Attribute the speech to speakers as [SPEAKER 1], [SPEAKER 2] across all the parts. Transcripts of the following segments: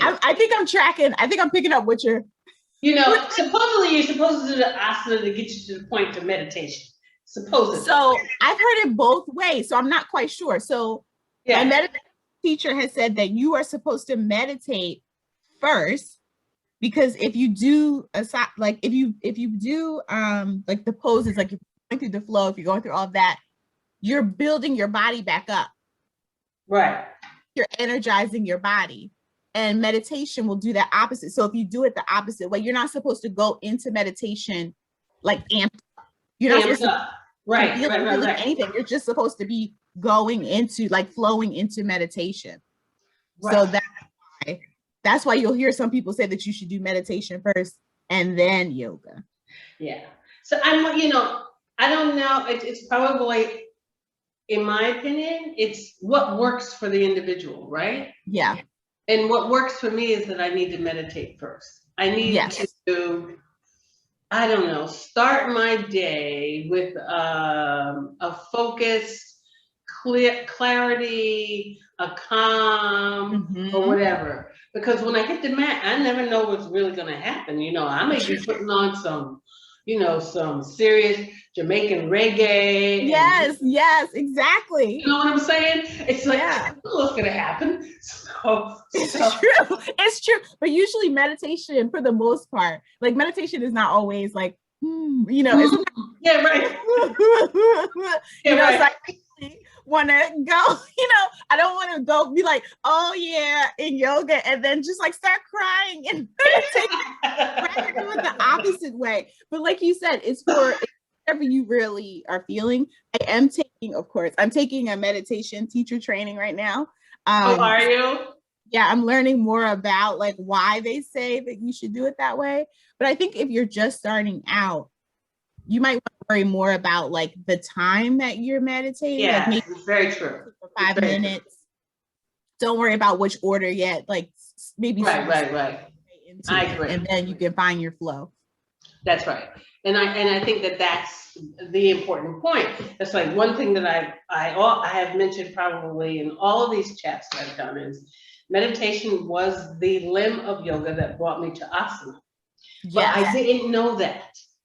[SPEAKER 1] I think I'm tracking. I think I'm picking up what you're.
[SPEAKER 2] Supposedly you're supposed to do the asana to get you to the point of meditation. Supposedly.
[SPEAKER 1] So I've heard it both ways. So I'm not quite sure. So my meditation teacher has said that you are supposed to meditate first, because if you do like if you do like the poses, like if you're going through the flow, if you're going through all of that, you're building your body back up.
[SPEAKER 2] Right.
[SPEAKER 1] You're energizing your body. And meditation will do that opposite. So if you do it the opposite way, you're not supposed to go into meditation like amped up. You're not supposed to feel anything. You're just supposed to be going into, like, flowing into meditation. Right. So that's why you'll hear some people say that you should do meditation first and then yoga.
[SPEAKER 2] Yeah. So I don't know. It's probably, in my opinion, it's what works for the individual, right?
[SPEAKER 1] Yeah.
[SPEAKER 2] And what works for me is that I need to meditate first. I need to, I don't know, start my day with a focus, clarity, a calm, or whatever. Because when I hit the mat, I never know what's really going to happen. I may be putting on some serious Jamaican reggae.
[SPEAKER 1] Yes, exactly.
[SPEAKER 2] You know what I'm saying? It's like, I don't know what's going to happen.
[SPEAKER 1] It's true. But usually meditation, for the most part, like, meditation is not always like, it's not,
[SPEAKER 2] yeah, right.
[SPEAKER 1] It's like, I want to go, I don't want to go be like, oh yeah, in yoga, and then just like start crying and meditate. Do it the opposite way. But like you said, it's for whatever you really are feeling. I'm taking a meditation teacher training right now.
[SPEAKER 2] Are you?
[SPEAKER 1] Yeah, I'm learning more about like why they say that you should do it that way. But I think if you're just starting out, you might want to worry more about like the time that you're meditating.
[SPEAKER 2] Yeah,
[SPEAKER 1] like maybe
[SPEAKER 2] it's very true.
[SPEAKER 1] For 5 minutes. True. Don't worry about which order yet. Like maybe
[SPEAKER 2] right. I agree.
[SPEAKER 1] And then you can find your flow.
[SPEAKER 2] That's right. And I think that that's the important point. That's like one thing that I have mentioned probably in all of these chats that I've done is meditation was the limb of yoga that brought me to asana. But I didn't know that.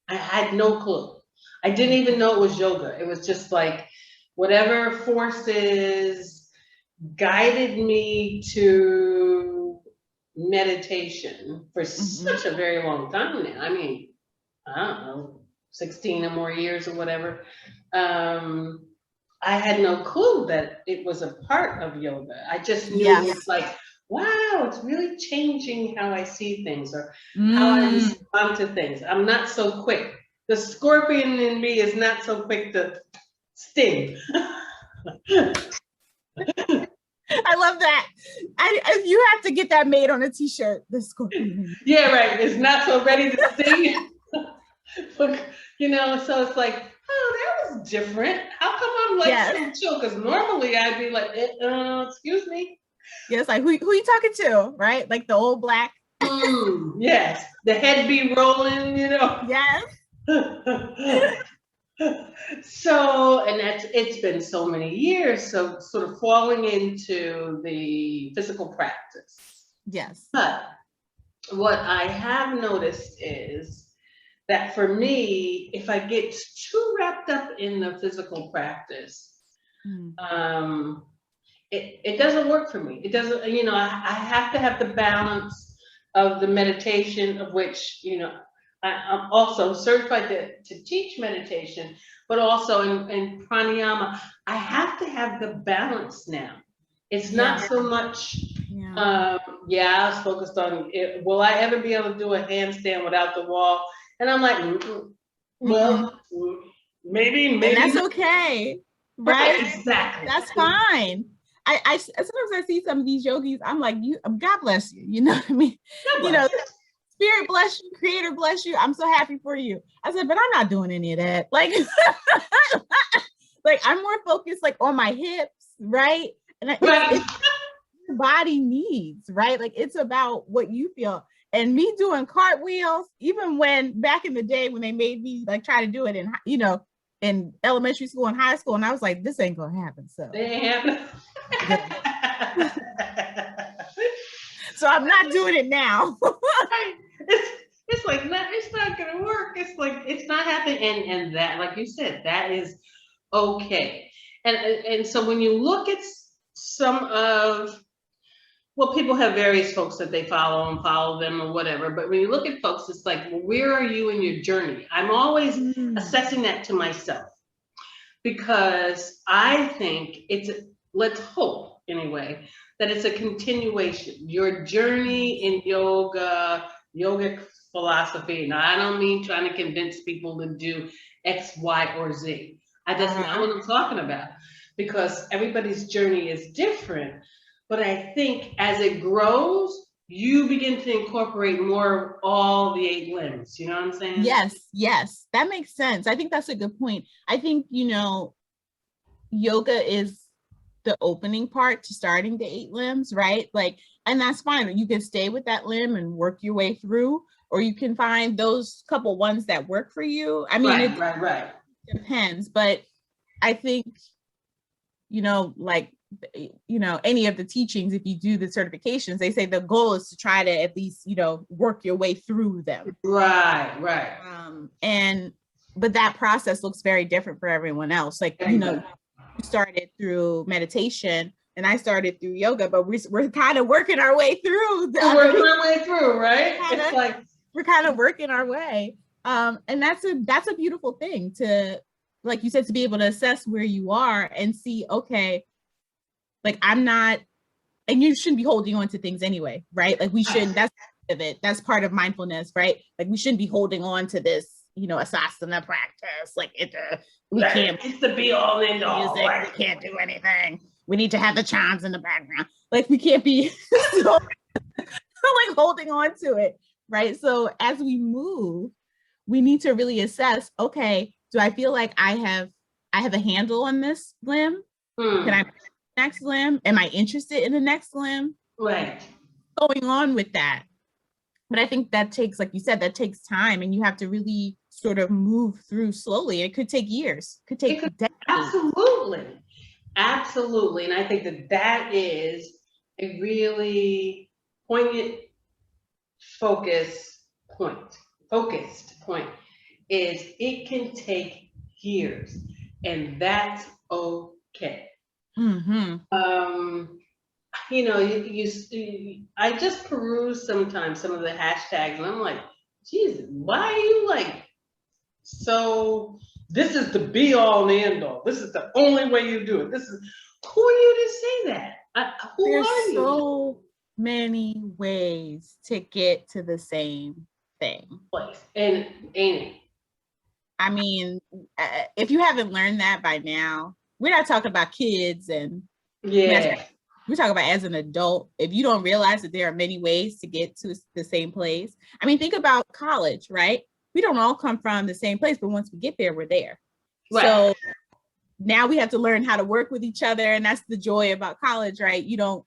[SPEAKER 2] I had no clue. I didn't even know it was yoga. It was just like whatever forces guided me to meditation for such a very long time now. I mean, I don't know, 16 or more years or whatever. I had no clue that it was a part of yoga. I just knew it was like, wow, it's really changing how I see things or how I respond to things. I'm not so quick. The scorpion in me is not so quick to sting.
[SPEAKER 1] I love that. You have to get that made on a t-shirt. The scorpion.
[SPEAKER 2] Yeah, right. It's not so ready to sting. So it's like, oh, that was different. How come I'm like so chill? Because normally I'd be like, excuse me.
[SPEAKER 1] Yes, like who you talking to, right? Like the old black.
[SPEAKER 2] Yes, the head be rolling,
[SPEAKER 1] Yes.
[SPEAKER 2] So, and it's been so many years, so sort of falling into the physical practice.
[SPEAKER 1] Yes.
[SPEAKER 2] But what I have noticed is that for me, if I get too wrapped up in the physical practice, it doesn't work for me. It doesn't, I have to have the balance of the meditation, of which, I'm also certified to teach meditation, but also in pranayama, I have to have the balance now. It's not so much, I was focused on, will I ever be able to do a handstand without the wall? And I'm like, well, maybe. And
[SPEAKER 1] that's okay, right?
[SPEAKER 2] Exactly.
[SPEAKER 1] That's fine. I sometimes I see some of these yogis, I'm like, God bless you. You know what I mean? Spirit bless you, creator bless you. I'm so happy for you. I said, but I'm not doing any of that. Like, like I'm more focused like on my hips, right? And it's what your body needs, right? Like it's about what you feel. And me doing cartwheels, even when back in the day when they made me like try to do it in, in elementary school and high school, and I was like, this ain't gonna happen. So So I'm not doing it now.
[SPEAKER 2] It's like, no, it's not gonna work. It's like, it's not happening. And that, like you said, that is okay. And so when you look at some of, well, people have various folks that they follow and follow them or whatever, but when you look at folks, it's like, well, where are you in your journey? I'm always assessing that to myself, because I think let's hope anyway, that it's a continuation. Your journey in yogic philosophy, and I don't mean trying to convince people to do X, Y, or Z. That's not what I'm talking about, because everybody's journey is different. But I think as it grows, you begin to incorporate more of all the 8 limbs. You know what I'm saying?
[SPEAKER 1] Yes, that makes sense. I think that's a good point. I think, yoga is the opening part to starting the 8 limbs, right? Like, and that's fine. You can stay with that limb and work your way through, or you can find those couple ones that work for you. I mean,
[SPEAKER 2] it
[SPEAKER 1] depends, but I think, like, any of the teachings, if you do the certifications, they say the goal is to try to at least, work your way through them.
[SPEAKER 2] Right.
[SPEAKER 1] But that process looks very different for everyone else. Like, you started through meditation and I started through yoga, but we're kind of working our way through.
[SPEAKER 2] Right?
[SPEAKER 1] It's like we're kind of working our way. And that's a beautiful thing to, like you said, to be able to assess where you are and see, okay, like I'm not, and you shouldn't be holding on to things anyway, right? Like we shouldn't, that's part of it. That's part of mindfulness, right? Like we shouldn't be holding on to this, asasana practice. Like we can't,
[SPEAKER 2] it's the be all end all.
[SPEAKER 1] Music, right? We can't do anything. We need to have the chimes in the background. Like we can't be so, like holding on to it, right? So as we move, we need to really assess, okay, do I feel like I have a handle on this limb? Can I next limb? Am I interested in the next limb?
[SPEAKER 2] Right.
[SPEAKER 1] Going on with that. But I think that takes, like you said, that takes time, and you have to really sort of move through slowly. It could take years, could take decades.
[SPEAKER 2] Absolutely. And I think that is a really poignant focused point is it can take years, and that's okay. I just peruse sometimes some of the hashtags and I'm like, Jesus, why are you like, so this is the be all and end all. This is the only way you do it. Who are you to say that?
[SPEAKER 1] There's so many ways to get to the same thing.
[SPEAKER 2] And ain't it?
[SPEAKER 1] I mean, if you haven't learned that by now, we're not talking about kids and we're talking about as an adult. If you don't realize that there are many ways to get to the same place. I mean, think about college, right? We don't all come from the same place, but once we get there, we're there. Right. So now we have to learn how to work with each other. And that's the joy about college, right? You don't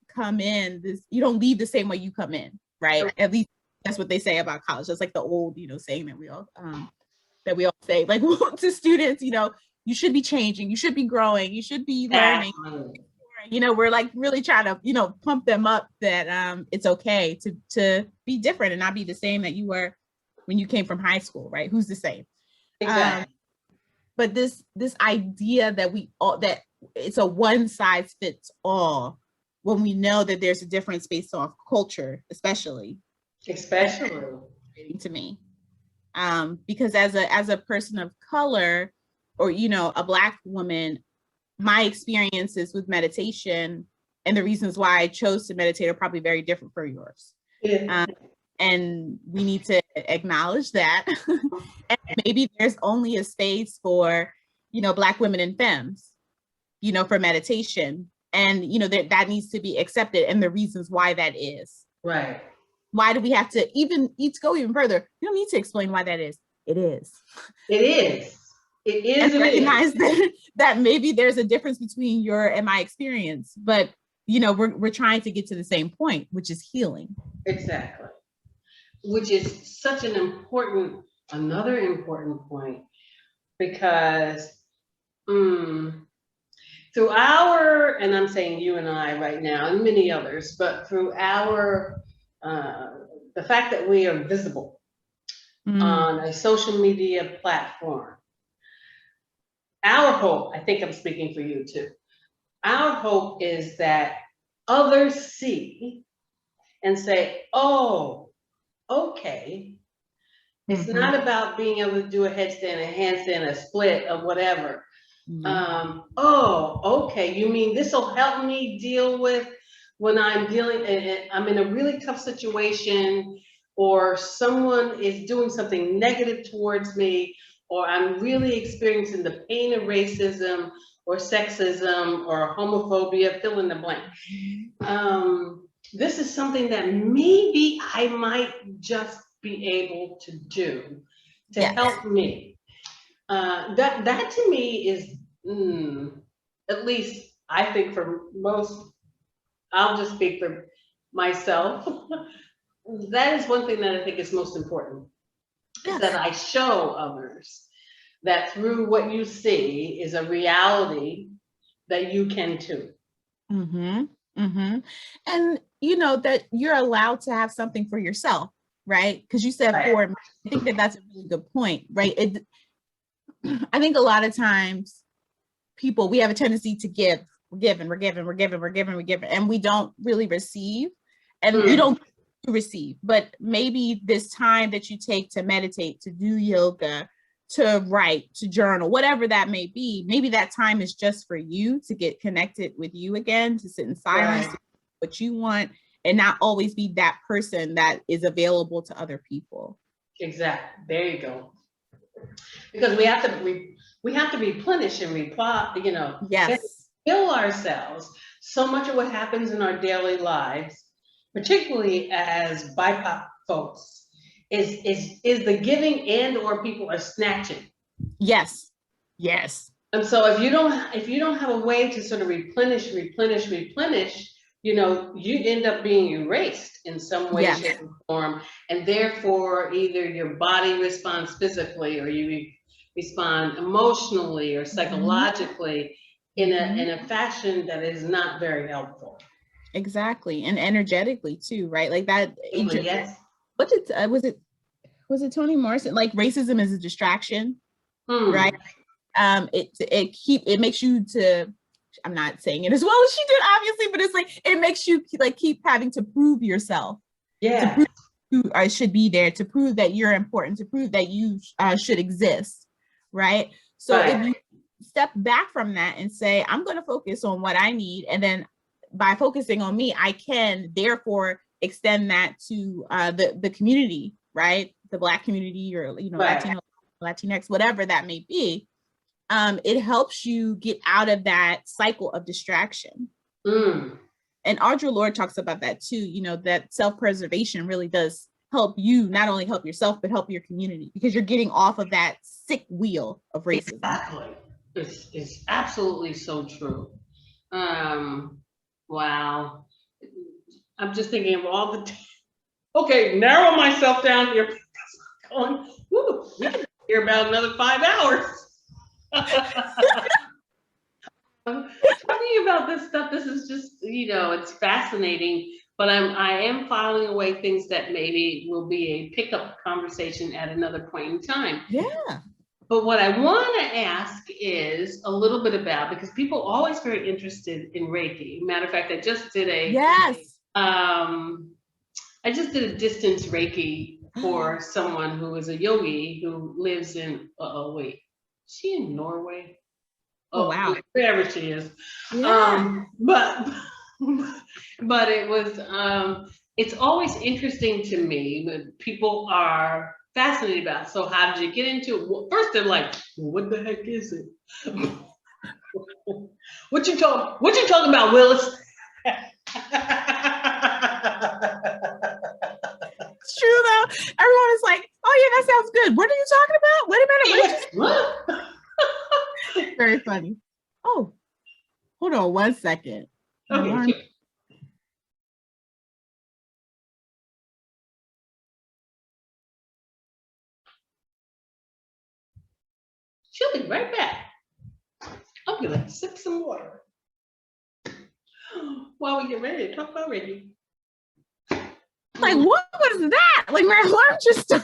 [SPEAKER 1] you don't leave the same way you come in, right? Okay. At least that's what they say about college. That's like the old, saying that we all say, like to students, you should be changing, you should be growing, you should be learning. We're like really trying to, pump them up that it's okay to be different and not be the same that you were when you came from high school, right? Who's the same?
[SPEAKER 2] Exactly.
[SPEAKER 1] But this idea that it's a one size fits all, when we know that there's a difference based off culture, especially to me, because as a person of color, or a Black woman, my experiences with meditation and the reasons why I chose to meditate are probably very different from yours.
[SPEAKER 2] Yeah.
[SPEAKER 1] And we need to acknowledge that. And maybe there's only a space for, Black women and femmes, for meditation. And, that needs to be accepted, and the reasons why that is.
[SPEAKER 2] Right.
[SPEAKER 1] Why do we have to go even further? You don't need to explain why that is. It is.
[SPEAKER 2] It is. It is.
[SPEAKER 1] And recognize that maybe there's a difference between your and my experience, but, we're trying to get to the same point, which is healing.
[SPEAKER 2] Exactly. Which is such another important point, because through and I'm saying you and I right now and many others, but through our the fact that we are visible on a social media platform. Our hope, I think I'm speaking for you too, our hope is that others see and say, oh, okay, it's not about being able to do a headstand, a handstand, a split, or whatever. Oh, okay, you mean this will help me deal with when I'm I'm in a really tough situation, or someone is doing something negative towards me, or I'm really experiencing the pain of racism or sexism or homophobia, fill in the blank. This is something that maybe I might just be able to do to help me. That to me is, at least I think for most, I'll just speak for myself. That is one thing that I think is most important, is that I show others that through what you see is a reality that you can too.
[SPEAKER 1] And you know that you're allowed to have something for yourself, right? Because you said I think that that's a really good point, right? I think a lot of times we have a tendency to give, we're giving, and we don't really receive, and you don't receive. But maybe this time that you take to meditate, to do yoga, to write, to journal, whatever that may be, maybe that time is just for you to get connected with you again, to sit in silence, to do what you want, and not always be that person that is available to other people.
[SPEAKER 2] Exactly. There you go. Because we have to replenish and reply, fill ourselves. So much of what happens in our daily lives, particularly as BIPOC folks, is the giving and or people are snatching.
[SPEAKER 1] Yes.
[SPEAKER 2] And so if you don't have a way to sort of replenish, you end up being erased in some way, shape, or form, and therefore either your body responds physically, or you respond emotionally or psychologically in a fashion that is not very helpful.
[SPEAKER 1] Exactly, and energetically too, right? Like that.
[SPEAKER 2] Yes.
[SPEAKER 1] What did was it Toni Morrison? Like racism is a distraction, right? It makes you to. I'm not saying it as well as she did, obviously, but it's like it makes you like keep having to prove yourself. To prove you should be there, to prove that you're important, to prove that you should exist, right? So if you step back from that and say, I'm going to focus on what I need, and then by focusing on me, I can therefore extend that to the community, right? The Black community, or Latino, Latinx, whatever that may be. It helps you get out of that cycle of distraction. And Audre Lorde talks about that too, that self-preservation really does help you not only help yourself, but help your community, because you're getting off of that sick wheel of racism.
[SPEAKER 2] Exactly. It's absolutely so true. Wow. I'm just thinking of all the okay, narrow myself down here. Going, we can hear about another 5 hours. Talking about this stuff, this is just, it's fascinating, but I am filing away things that maybe will be a pickup conversation at another point in time.
[SPEAKER 1] Yeah.
[SPEAKER 2] But what I want to ask is a little bit about, because people are always very interested in Reiki. Matter of fact, I just did a distance Reiki for someone who is a yogi who lives in, is she in Norway?
[SPEAKER 1] Oh wow.
[SPEAKER 2] Wherever she is.
[SPEAKER 1] Yeah.
[SPEAKER 2] But it was, it's always interesting to me when people are fascinated about, so how did you get into it? Well, first they're like, what the heck is it? What you talking about, Willis?
[SPEAKER 1] It's true though. Everyone is like, oh yeah, that sounds good. What are you talking about? Wait a minute.
[SPEAKER 2] What?
[SPEAKER 1] Very funny. Oh, hold on 1 second.
[SPEAKER 2] Okay. She'll be right back. I'm gonna sip some water while we get ready to talk about Reiki.
[SPEAKER 1] Like, what was that? Like, my alarm just